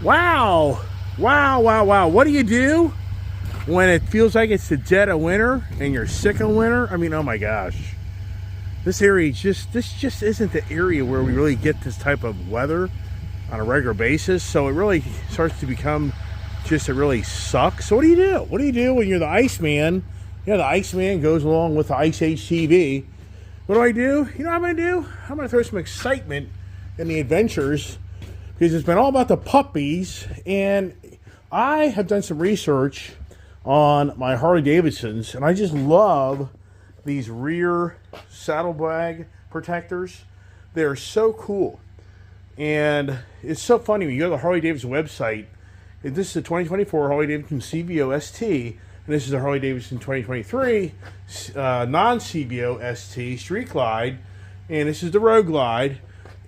Wow. Wow, wow, wow. What do you do when it feels like it's the dead of winter and you're sick of winter? I mean, oh my gosh. This just isn't the area where we really get this type of weather on a regular basis. So it really starts to become just, it really sucks. So what do you do? What do you do when you're the Iceman? You know, the Iceman goes along with the Ice Age TV. What do? You know what I'm going to do? I'm going to throw some excitement in the adventures because it's been all about the puppies. And I have done some research on my Harley Davidsons, and I just love these rear saddlebag protectors. They're so cool. And it's so funny when you go to the Harley Davidson website. This is a 2024 Harley Davidson CVO ST, and this is a Harley Davidson 2023 non-CVO ST Street Glide, and this is the Road Glide.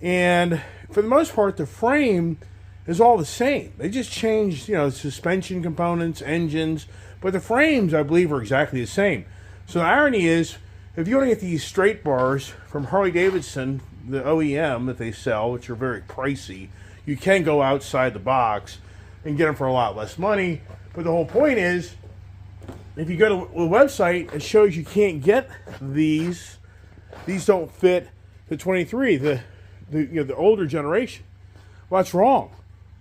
And for the most part, the frame is all the same. They just changed, the suspension components, engines, but the frames, I believe, are exactly the same. So the irony is, if you want to get these straight bars from Harley Davidson, the OEM that they sell, which are very pricey, you can go outside the box and get them for a lot less money. But the whole point is, if you go to the website, it shows you can't get these. These don't fit the 23, the older generation. Well, that's wrong.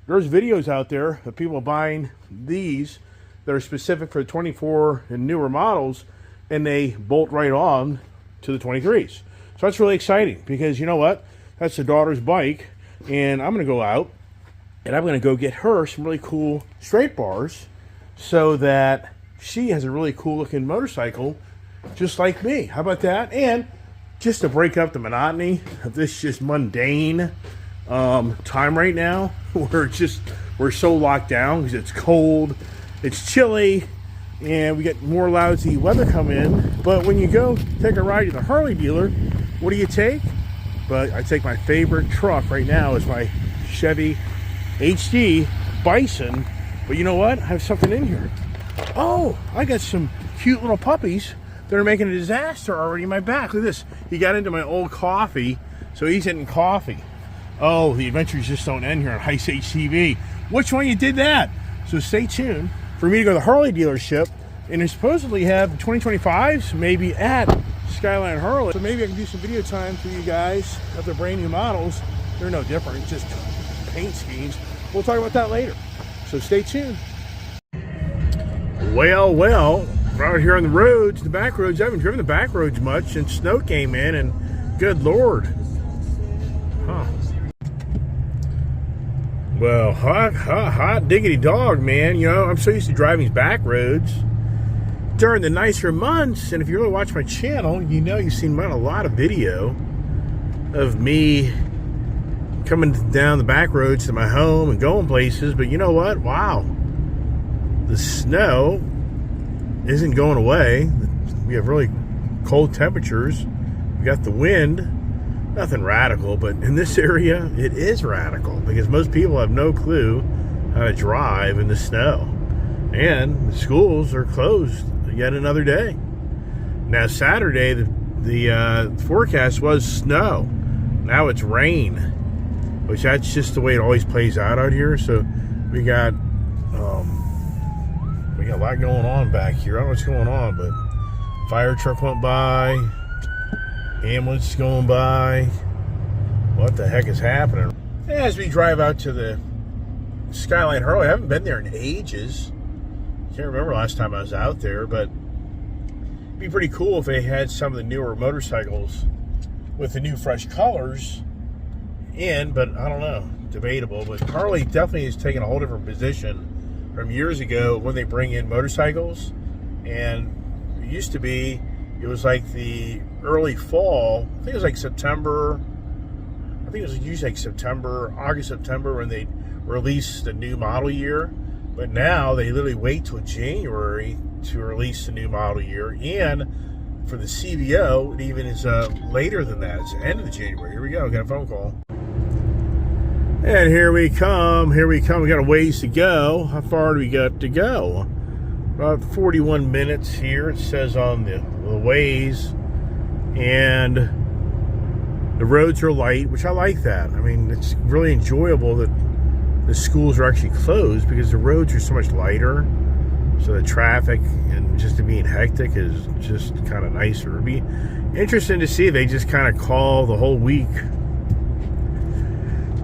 There's videos out there of people buying these that are specific for the 24 and newer models, and they bolt right on to the 23s. So that's really exciting because you know what? That's the daughter's bike, and I'm going to go out and I'm going to go get her some really cool straight bars so that she has a really cool looking motorcycle just like me. How about that? And just to break up the monotony of this just mundane time right now, we're so locked down because it's cold, it's chilly, and we get more lousy weather come in. But when you go take a ride to the Harley dealer, what do you take? But I take my favorite truck right now is my Chevy HD Bison. But you know what? I have something in here. Oh, I got some cute little puppies that are making a disaster already in my back. Look at this. He got into my old coffee, so he's eating coffee. Oh, the adventures just don't end here on Ice Age TV. Which one you did that? So stay tuned for me to go to the Harley dealership, and they supposedly have 2025s maybe at Skyline Harley. So maybe I can do some video time for you guys of their brand new models. They're no different, it's just paint schemes. We'll talk about that later. So stay tuned. Well, we're out here on the roads, the back roads. I haven't driven the back roads much since snow came in, and good Lord. Huh. Well, hot diggity dog, man. I'm so used to driving these back roads during the nicer months. And if you really watch my channel, you've seen a lot of video of me coming down the back roads to my home and going places. But you know what? Wow. The snow isn't going away. We have really cold temperatures. We got the wind. Nothing radical, but in this area, it is radical because most people have no clue how to drive in the snow. And the schools are closed yet another day. Now, Saturday, the forecast was snow. Now it's rain, which that's just the way it always plays out here. So we got a lot going on back here. I don't know what's going on, but fire truck went by. Ambulance going by. What the heck is happening? As we drive out to the Skyline Harley, I haven't been there in ages. Can't remember last time I was out there, but it'd be pretty cool if they had some of the newer motorcycles with the new fresh colors in, but I don't know, debatable. But Harley definitely has taken a whole different position from years ago when they bring in motorcycles. And it used to be, it was like the early fall. I think it was like September. I think it was usually like September, August, September when they release the new model year. But now they literally wait till January to release the new model year. And for the CVO, it even is later than that. It's the end of the January. Here we go. Got a phone call. And here we come. Here we come. We got a ways to go. How far do we got to go? About 41 minutes here, it says on the Waze. And the roads are light, which I like that. I mean, it's really enjoyable that the schools are actually closed because the roads are so much lighter. So the traffic and just it being hectic is just kind of nicer. It'd be interesting to see. They just kind of call the whole week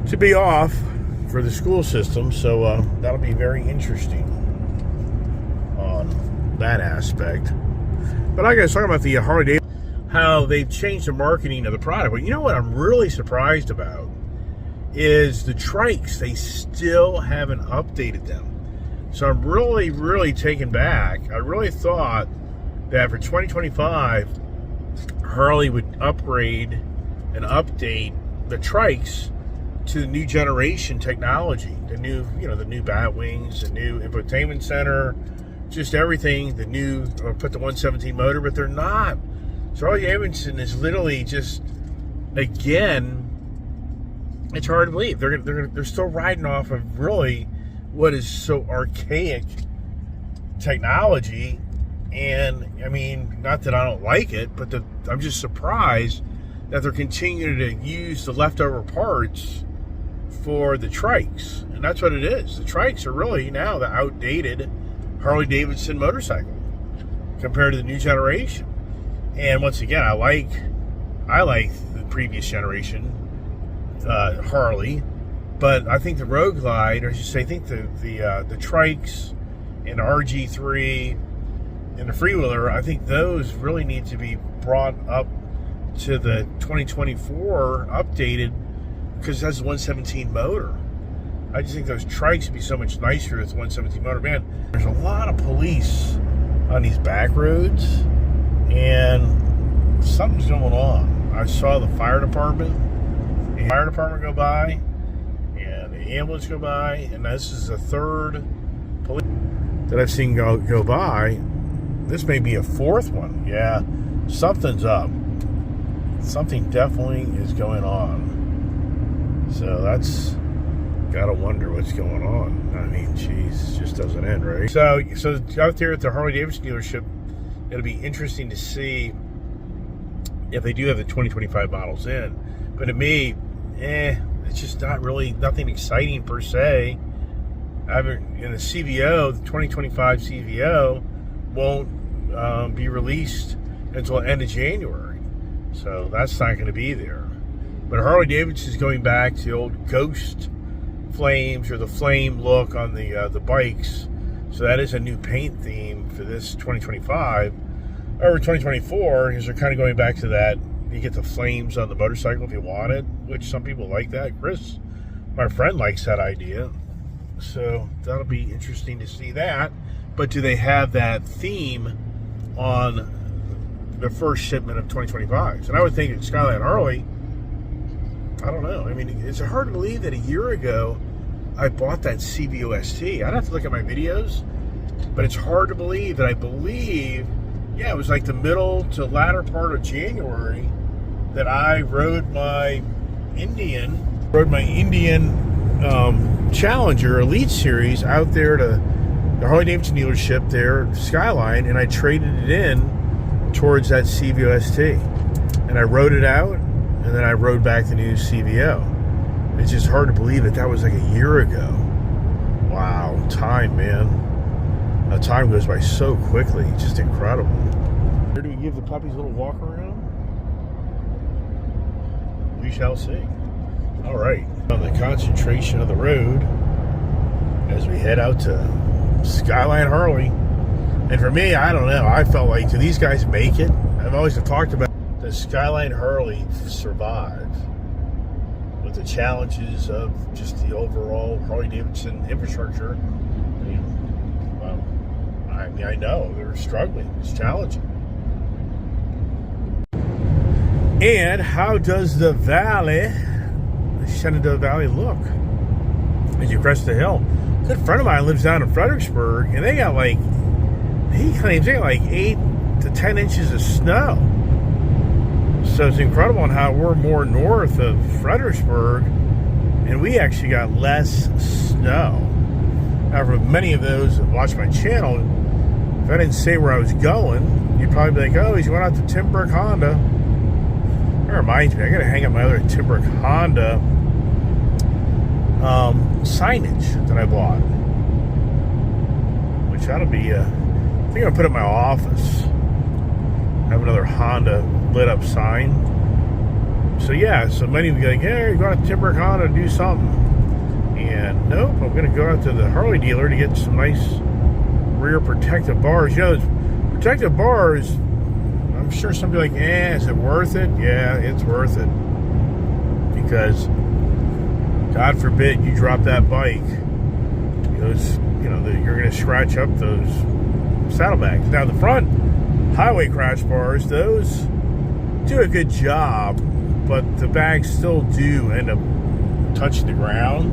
to be off for the school system. So that'll be very interesting on that aspect. But like I was talking about the Harley Davidson, how they've changed the marketing of the product. But you know what I'm really surprised about is the trikes. They still haven't updated them. So I'm really, really taken back. I really thought that for 2025, Harley would upgrade and update the trikes to the new generation technology, the new, the new bat wings, the new infotainment center, just everything, the new, put the 117 motor, but they're not. So Harley Davidson is literally just, again, it's hard to believe. They're still riding off of really what is so archaic technology. And I mean, not that I don't like it, but I'm just surprised that they're continuing to use the leftover parts for the trikes. And that's what it is. The trikes are really now the outdated Harley Davidson motorcycle compared to the new generation. And once again, I like the previous generation Harley, but I think the Road Glide, or I should say, I think the trikes and the RG3 and the Freewheeler, I think those really need to be brought up to the 2024 updated, because it has a 117 motor. I just think those trikes would be so much nicer with 117 motor. Man, there's a lot of police on these back roads, and something's going on. I saw the fire department go by, and the ambulance go by, and this is the third police that I've seen go by. This may be a fourth one. Yeah, something's up. Something definitely is going on. So that's gotta wonder what's going on. I mean, geez, just doesn't end, right? So out there at the Harley Davidson dealership, it'll be interesting to see if they do have the 2025 models in. But to me, it's just nothing exciting per se. In the CVO, the 2025 CVO won't be released until the end of January. So that's not going to be there. But Harley Davidson is going back to the old Ghost flames, or the flame look on the bikes. So that is a new paint theme for this 2025. Over 2024, because they're kind of going back to that. You get the flames on the motorcycle if you want it, which some people like that. Chris, my friend, likes that idea. So that'll be interesting to see that. But do they have that theme on the first shipment of 2025? And I would think at Skyline Harley, I don't know. I mean, it's hard to believe that a year ago I bought that CVO-ST. I'd have to look at my videos, but it's hard to believe that it was like the middle to latter part of January that I rode my Indian Challenger Elite Series out there to the Harley Davidson dealership there, Skyline, and I traded it in towards that CVO-ST. And I rode it out, and then I rode back the new CVO. It's just hard to believe that was like a year ago. Wow, time, man. Time goes by so quickly, just incredible. Here, do we give the puppies a little walk around? We shall see. All right, on the concentration of the road as we head out to Skyline Harley. And for me, I don't know, I felt like, do these guys make it? I've always talked about, does Skyline Harley survive with the challenges of just the overall Harley Davidson infrastructure? I know they're struggling. It's challenging. And how does the Shenandoah Valley look as you crest the hill? A good friend of mine lives down in Fredericksburg, and he claims they got like 8 to 10 inches of snow. So it's incredible on how we're more north of Fredericksburg, and we actually got less snow. Now, for many of those that watch my channel, if I didn't say where I was going, you'd probably be like, oh, he's going out to Timbrook Honda. That reminds me, I got to hang up my other Timbrook Honda signage that I bought, which ought to be I think I'm gonna put it in my office. Have another Honda lit up sign. So yeah, so many of you like, hey, you're going to Timber Honda to do something. And nope, I'm going to go out to the Harley dealer to get some nice rear protective bars. You know, those protective bars, I'm sure somebody like, is it worth it? Yeah, it's worth it. Because, God forbid, you drop that bike, those, you're going to scratch up those saddlebags. Now, the front highway crash bars, those do a good job, but the bags still do end up touching the ground.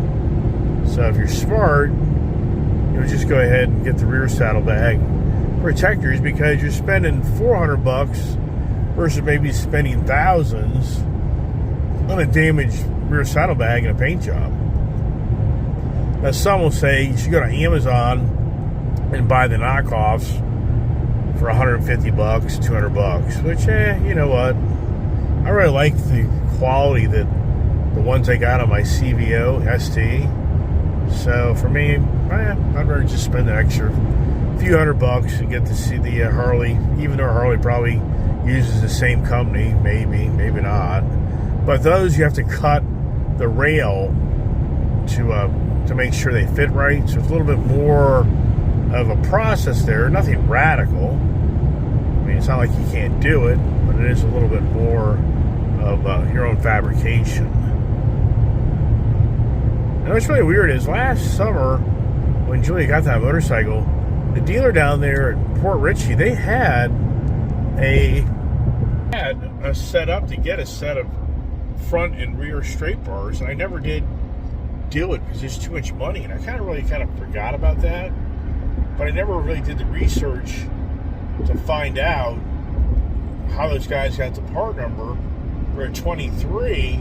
So if you're smart, just go ahead and get the rear saddlebag protectors, because you're spending $400 versus maybe spending thousands on a damaged rear saddlebag and a paint job. Now some will say you should go to Amazon and buy the knockoffs for $150, $200, which, you know what? I really like the quality that the ones I got on my CVO ST. So for me, I'd rather just spend an extra few $100 and get to see the Harley, even though Harley probably uses the same company, maybe not. But those, you have to cut the rail to make sure they fit right. So it's a little bit more of a process there. Nothing radical. I mean, it's not like you can't do it, but it is a little bit more of your own fabrication. And what's really weird is last summer, when Julia got that motorcycle, the dealer down there at Port Richey, they had a setup to get a set of front and rear straight bars, and I never did do it because there's too much money, and I kind of forgot about that. But I never really did the research to find out how those guys got the part number for a 23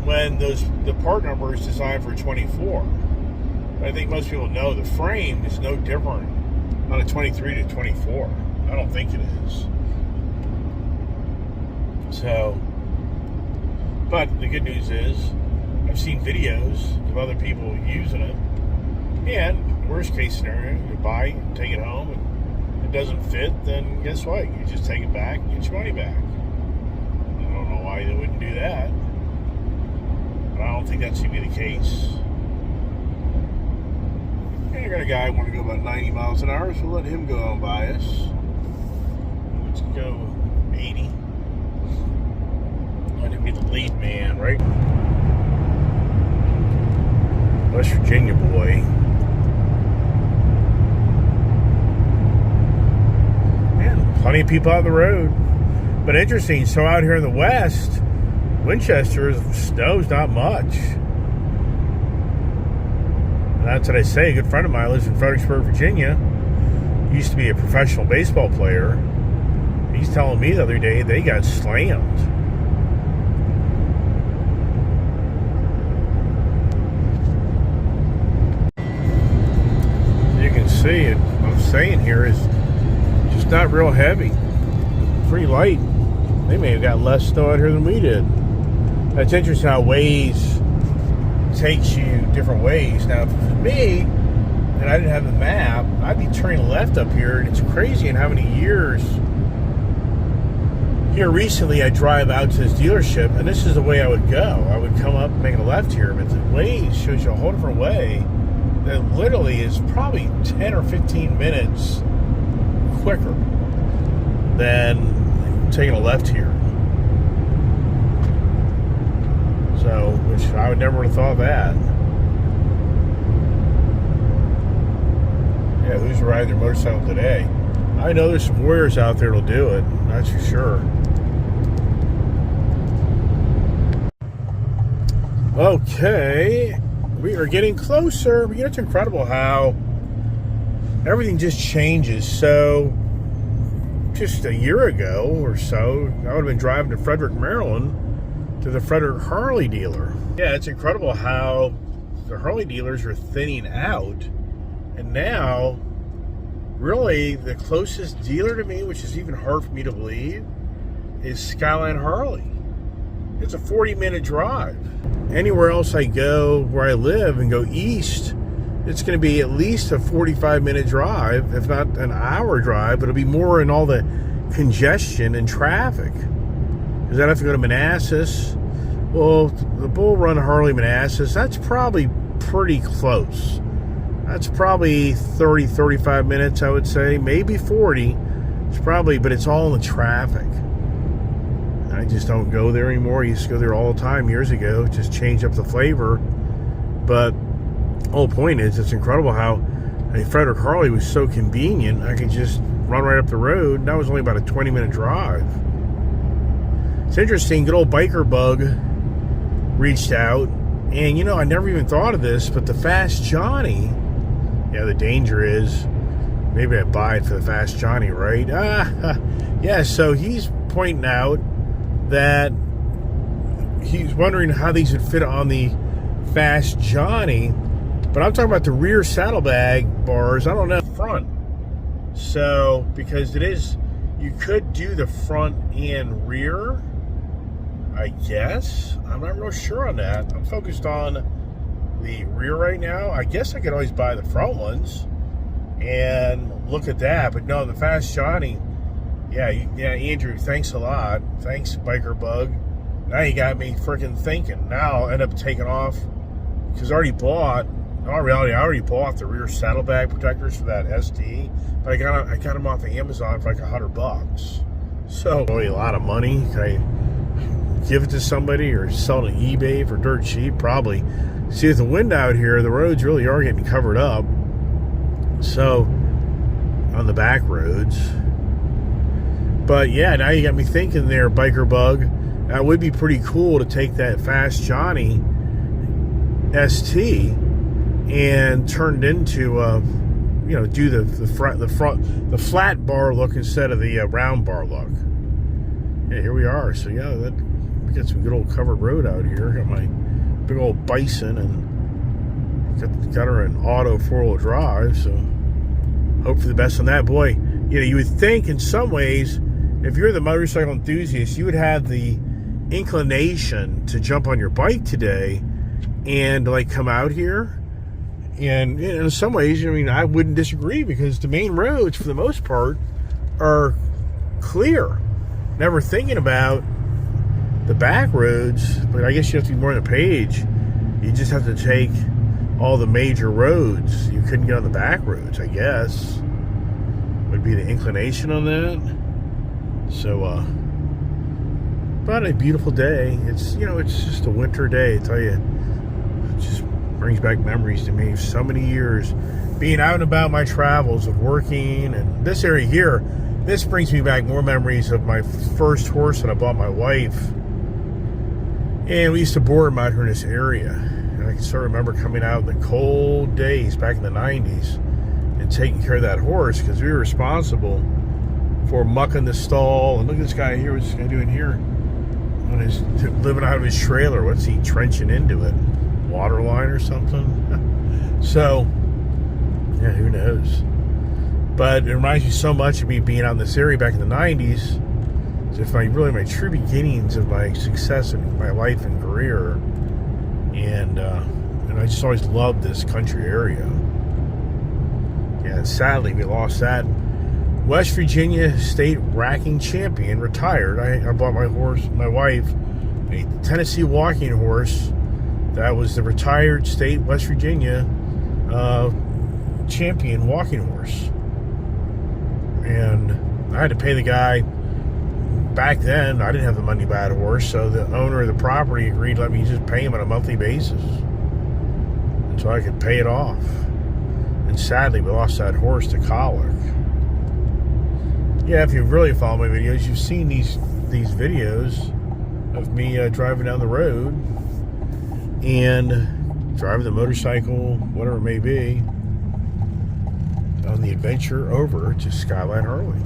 when the part number is designed for a 24. But I think most people know the frame is no different on a 23 to 24. I don't think it is. So, but the good news is I've seen videos of other people using it, and worst case scenario, you buy it, take it home, and it doesn't fit, then guess what? You just take it back and get your money back. I don't know why they wouldn't do that, but I don't think that's going to be the case. And I got a guy who wants to go about 90 miles an hour, so we'll let him go on by us. Let's go 80. Let him be the lead man, right? West Virginia boy. Man, plenty of people out the road. But interesting, so out here in the west, Winchester, snow's not much. And that's what I say. A good friend of mine lives in Fredericksburg, Virginia. He used to be a professional baseball player. He's telling me the other day they got slammed. You can see it. What I'm saying here is just not real heavy. Pretty light. They may have got less snow out here than we did. That's interesting how Waze takes you different ways. Now, for me, and I didn't have the map, I'd be turning left up here, and it's crazy in how many years. Here recently, I drive out to this dealership, and this is the way I would go. I would come up and make a left here, but the Waze shows you a whole different way that literally is probably 10 or 15 minutes quicker than taking a left here. So, which I would never have thought of that. Yeah, who's riding their motorcycle today? I know there's some warriors out there that'll do it, that's for sure. Okay, we are getting closer. It's incredible how everything just changes. So, just a year ago or so, I would have been driving to Frederick, Maryland, to the Frederick Harley dealer. Yeah, it's incredible how the Harley dealers are thinning out, and now really the closest dealer to me, which is even hard for me to believe, is Skyline Harley. It's a 40-minute drive. Anywhere else I go where I live and go east, it's going to be at least a 45-minute drive, if not an hour drive. But it'll be more in all the congestion and traffic. Because I'd have to go to Manassas. Well, the Bull Run Harley Manassas, that's probably pretty close. That's probably 30, 35 minutes, I would say. Maybe 40. It's probably, but it's all in the traffic. I just don't go there anymore. I used to go there all the time years ago. Just change up the flavor. But the whole point is, it's incredible how Frederick Harley was so convenient. I could just run right up the road. And that was only about a 20-minute drive. It's interesting. Good old Biker Bug reached out. And, you know, I never even thought of this, but the Fast Johnny, yeah, the danger is maybe I buy it for the Fast Johnny, right? Yeah, so he's pointing out that he's wondering how these would fit on the Fast Johnny, but I'm talking about the rear saddlebag bars. I don't know front. So because it is, you could do the front and rear, I guess. I'm not real sure on that. I'm focused on the rear right now. I guess I could always buy the front ones and look at that, but no, the Fast Johnny. Yeah, Andrew, thanks a lot. Thanks, Biker Bug. Now you got me freaking thinking. Now I'll end up taking off, because I already bought, in all reality, I already bought the rear saddlebag protectors for that ST, but I got them off of Amazon for like $100. So, really a lot of money. Can I give it to somebody or sell it on eBay for dirt cheap? Probably. See, with the wind out here, the roads really are getting covered up. So, on the back roads. But yeah, now you got me thinking there, Biker Bug. That would be pretty cool to take that Fast Johnny ST and turn it into, you know, do the flat bar look instead of the round bar look. Yeah, here we are. So yeah, we got some good old covered road out here. Got my big old Bison and got her in auto 4-wheel drive. So hope for the best on that. Boy, you know, you would think in some ways, if you're the motorcycle enthusiast, you would have the inclination to jump on your bike today and like come out here. And in some ways, I mean, I wouldn't disagree, because the main roads for the most part are clear. Never thinking about the back roads, but I guess you have to be more on the page. You just have to take all the major roads. You couldn't get on the back roads, I guess. Would be the inclination on that. So, but a beautiful day. It's, you know, it's just a winter day, I tell you. It just brings back memories to me. So many years being out and about my travels of working, and this area here, this brings me back more memories of my first horse that I bought my wife. And we used to board them out here in this area. And I can sort of remember coming out in the cold days back in the 90s and taking care of that horse, because we were responsible for mucking the stall. And look at this guy here. What's this guy doing here? On his, living out of his trailer. What's he trenching into it? Water line or something? So, yeah, who knows? But it reminds me so much of me being out in this area back in the 90s. It's my true beginnings of my success in my life and career. And I just always loved this country area. Yeah, and sadly, we lost that. West Virginia state racking champion retired. I bought my wife, a Tennessee walking horse that was the retired state West Virginia champion walking horse. And I had to pay the guy. Back then, I didn't have the money to buy a horse, so the owner of the property agreed to let me just pay him on a monthly basis, and so I could pay it off. And sadly, we lost that horse to colic. Yeah, if you've really followed my videos, you've seen these videos of me driving down the road and driving the motorcycle, whatever it may be, on the adventure over to Skyline Harley.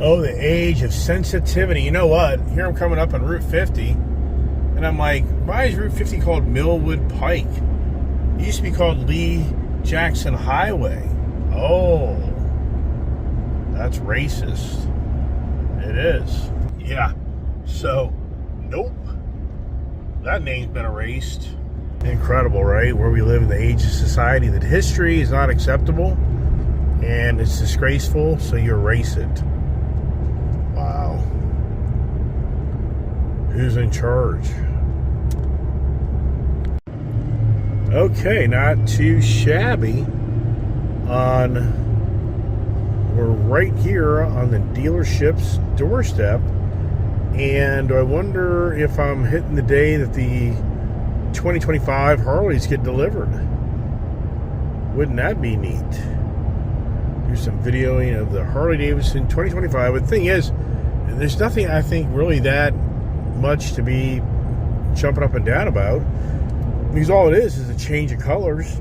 Oh, the age of sensitivity. You know what? Here I'm coming up on Route 50, and I'm like, why is Route 50 called Millwood Pike? It used to be called Lee Jackson Highway. Oh, that's racist. It is. Yeah. So, nope. That name's been erased. Incredible, right? Where we live in the age of society that history is not acceptable and it's disgraceful, so you erase it. Wow. Who's in charge? Okay, not too shabby. We're right here on the dealership's doorstep, and I wonder if I'm hitting the day that the 2025 Harleys get delivered. Wouldn't that be neat? Do some videoing of the Harley Davidson 2025. But the thing is, there's nothing I think really that much to be jumping up and down about, because all it is a change of colors,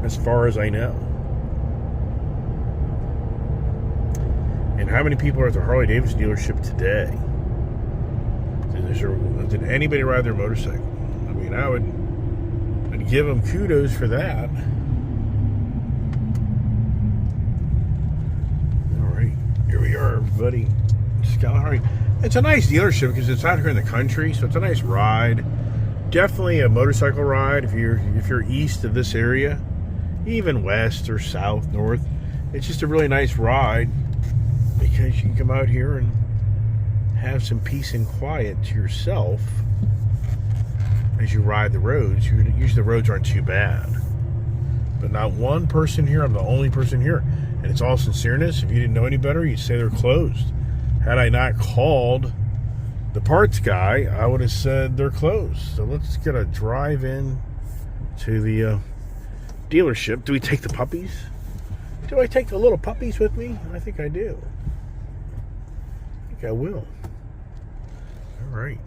as far as I know. And how many people are at the Harley Davidson dealership today? Did anybody ride their motorcycle? I mean, I'd give them kudos for that. All right, here we are, everybody. Scout Harley. It's a nice dealership because it's out here in the country, so it's a nice ride. Definitely a motorcycle ride if you're east of this area, even west or south, north. It's just a really nice ride because you can come out here and have some peace and quiet to yourself as you ride the roads. Usually the roads aren't too bad, but not one person here. I'm the only person here, and it's all sincereness. If you didn't know any better, you'd say they're closed. Had I not called the parts guy, I would have said they're closed. So let's get a drive in to the dealership. Do we take the puppies? Do I take the little puppies with me? I think I do. I think I will. All right.